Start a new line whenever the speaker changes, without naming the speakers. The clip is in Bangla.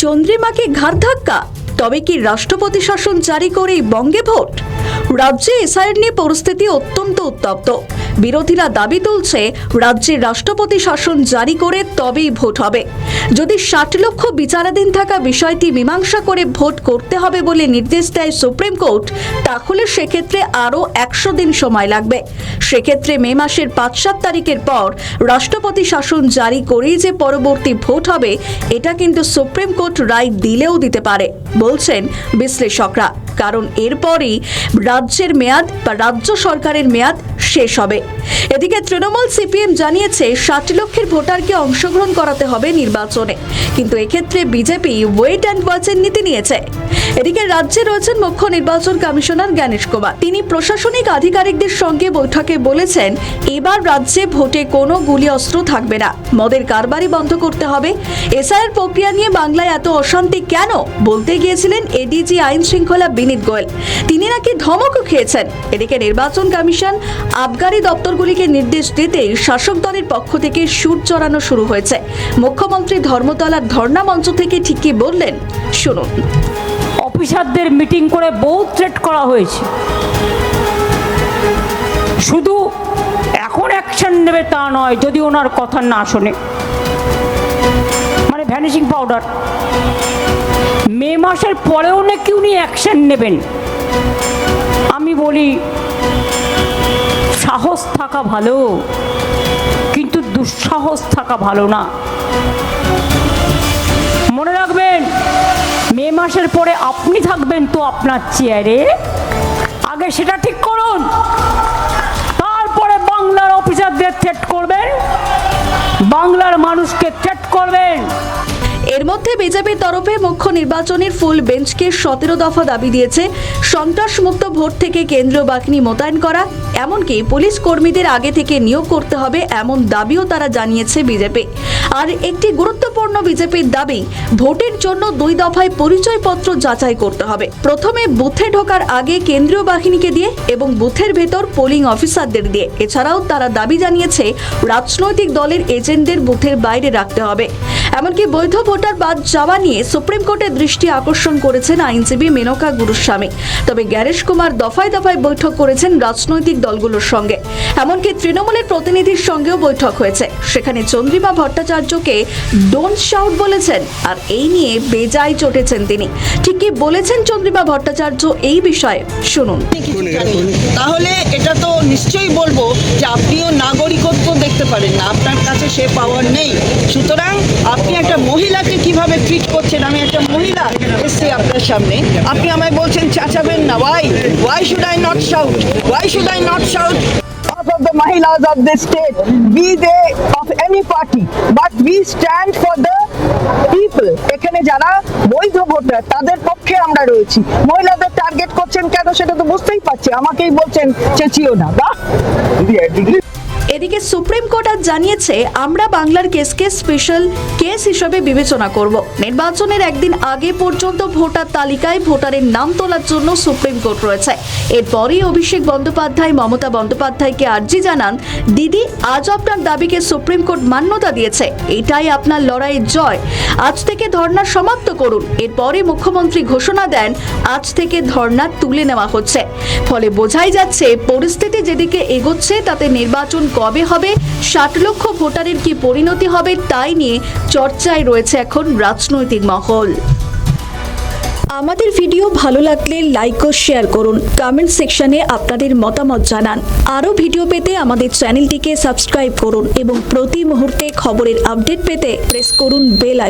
চন্দ্রিমাকে ঘাড় ধাক্কা, তবে কি রাষ্ট্রপতি শাসন জারি করেই বঙ্গে ভোট? রাজ্যে এসআইআর নিয়ে পরিস্থিতি অত্যন্ত উত্তপ্ত। বিরোধীরা দাবি তুলছে রাজ্যে রাষ্ট্রপতি শাসন জারি করে তবেই ভোট হবে। যদি 60 লক্ষ বিচারাধীন থাকা বিষয়টি মীমাংসা করে ভোট করতে হবে বলে নির্দেশ দেয় সুপ্রিম কোর্ট, তাহলে সেক্ষেত্রে আরও 100 দিন সময় লাগবে। সেক্ষেত্রে মে মাসের 5-7 তারিখের পর রাষ্ট্রপতি শাসন জারি করেই যে পরবর্তী ভোট হবে, এটা কিন্তু সুপ্রিম কোর্ট রায় দিলেও দিতে পারে বলছেন বিশ্লেষকরা। কারণ এরপরই রাজ্যের মেয়াদ বা রাজ্য সরকারের মেয়াদ শেষ হবে। এদিকে তৃণমূল সিপিএম জানিয়েছে 60 লক্ষের ভোটারকে অংশগ্রহণ করাতে হবে নির্বাচনে, কিন্তু এক্ষেত্রে বিজেপি ওয়েট অ্যান্ড ওয়াচের নীতি নিয়েছে। এদিকে রাজ্যে রয়েছেন মুখ্য নির্বাচন কমিশনার জ্ঞানেশ কুমার। তিনি প্রশাসনিক আধিকারিকদের সঙ্গে বৈঠকে বলেছেন, এবার রাজ্যে ভোটে কোনো গুলি অস্ত্র থাকবে না, মদের কারবারি বন্ধ করতে হবে। এসআইআর প্রক্রিয়া নিয়ে বাংলায় এত অশান্তি কেন বলতে গিয়েছিলেন এডিজি আইন শৃঙ্খলা বিনীত গোয়েল। তিনি নাকি ধমকও খেয়েছেন। এদিকে নির্বাচন কমিশন আবগারি দপ্তরগুলিকে নির্দেশ দিতেই শাসক দলের পক্ষ থেকে সুর চড়ানো শুরু হয়েছে। মুখ্যমন্ত্রী ধর্মতলার ধর্ণা মঞ্চ থেকে ঠিক কি বললেন শুনুন।
অফিসারদের মিটিং করে বহু থ্রেট করা হয়েছে, শুধু এখন অ্যাকশন নেবে তা নয়, যদি ওনার কথা না শোনে, মানে ভ্যানিশিং পাউডার। মে মাসের পরেও নাকি উনি অ্যাকশন নেবেন। আমি বলি, সাহস থাকা ভালো, কিন্তু দুঃসাহস থাকা ভালো না। মনে রাখবেন, মে মাসের পরে আপনি থাকবেন তো আপনার চেয়ারে, আগে সেটা ঠিক করুন, তারপরে বাংলার অফিসারদের থ্রেট করবেন, বাংলার মানুষকে থ্রেট করবেন।
এর মধ্যে বিজেপির তরফে মুখ্য নির্বাচনের ফুল বেঞ্চকে 17 দফা দাবি দিয়েছে। সন্ত্রাসমুক্ত ভোট থেকে কেন্দ্রীয় বাহিনী মোতায়েন করা, এমনকি পুলিশ কর্মীদের আগে থেকে নিয়োগ করতে হবে, এমন দাবিও তারা জানিয়েছে বিজেপি। আর একটি গুরুত্বপূর্ণ বিজেপির দাবি, ভোটের জন্য 2 দফায় পরিচয়পত্র যাচাই করতে হবে। প্রথমে বুথে ঢোকার আগে কেন্দ্রীয় বাহিনীকে দিয়ে এবং বুথের ভেতর পোলিং অফিসারদের দিয়ে। এছাড়াও তারা দাবি জানিয়েছে রাজনৈতিক দলের এজেন্টদের বুথের বাইরে রাখতে হবে। এমনকি বৈধ ভোটার বাদ যাওয়া নিয়ে সুপ্রিম কোর্টের দৃষ্টি আকর্ষণ করেছেন আইনজীবী মেনকা গুরুস্বামী। তবে জ্ঞানেশ কুমার দফায় দফায় বৈঠক করেছেন রাজনৈতিক দলগুলোর সঙ্গে, এমনকি তৃণমূলের প্রতিনিধির সঙ্গেও বৈঠক হয়েছে। সেখানে চন্দ্রিমা ভট্টাচার্যকে ডোন্ট শাউট বলেছেন, আর এই নিয়ে বেজায় চটেছেন তিনি। ঠিক কি বলেছেন চন্দ্রিমা ভট্টাচার্য এই বিষয়ে শুনুন।
তাহলে এটা তো নিশ্চয়ই বলবো যে আপনিও নাগরিকত্ব দেখতে পারেন না, আপনার কাছে সে পাওয়ার নেই। সুতরাং আপনি একটা মহিলাকে কিভাবে ট্রিট করছেন? আমি একটা মহিলা এসছি আপনার সামনে, আপনি আমায় বলছেন চাচাবেন না। Why should I not shout? Why should I not shout? Of the Mahilas of this state, be they of any party, but we stand for the people. এখানে যারা বৈধ ভোটার তাদের পক্ষে আমরা রয়েছি। মহিলাদের টার্গেট করছেন কেন সেটা তো বুঝতেই পারছি, আমাকেই বলছেন চেঁচিও না। বাহ!
এদিকে সুপ্রিম কোর্ট আজ জানিয়েছে, আমরা বাংলার কেসকে স্পেশাল কেস হিসেবে বিবেচনা করব। নির্বাচনের একদিন আগে পর্যন্ত ভোটার তালিকায় ভোটারের নাম তোলার জন্য সুপ্রিম কোর্ট রয়েছে। এরপরই অভিষেক বন্দ্যোপাধ্যায় মমতা বন্দ্যোপাধ্যায়কে আর্জি জানান, দিদি আজ আপনার দাবিকে সুপ্রিম কোর্ট মান্যতা দিয়েছে, এটাই আপনার লড়াইয়ের জয়। আজ থেকে ধর্ণা সমাপ্ত করুন। এরপরে মুখ্যমন্ত্রী ঘোষণা দেন, আজ থেকে ধর্ণা তুলে নেওয়া হচ্ছে। ফলে বোঝাই যাচ্ছে পরিস্থিতি যেদিকে এগোচ্ছে তাতে নির্বাচন কবে হবে, 60 লক্ষ ভোটারের কি পরিণতি হবে, তাই নিয়ে চর্চায় রয়েছে এখন রাজনৈতিক মহল। আমাদের ভিডিও ভালো লাগলে লাইক ও শেয়ার করুন, কমেন্ট সেকশনে আপনাদের মতামত জানান। আরও ভিডিও পেতে আমাদের চ্যানেলটিকে সাবস্ক্রাইব করুন এবং প্রতি মুহূর্তে খবরের আপডেট পেতে প্রেস করুন বেল আইকন।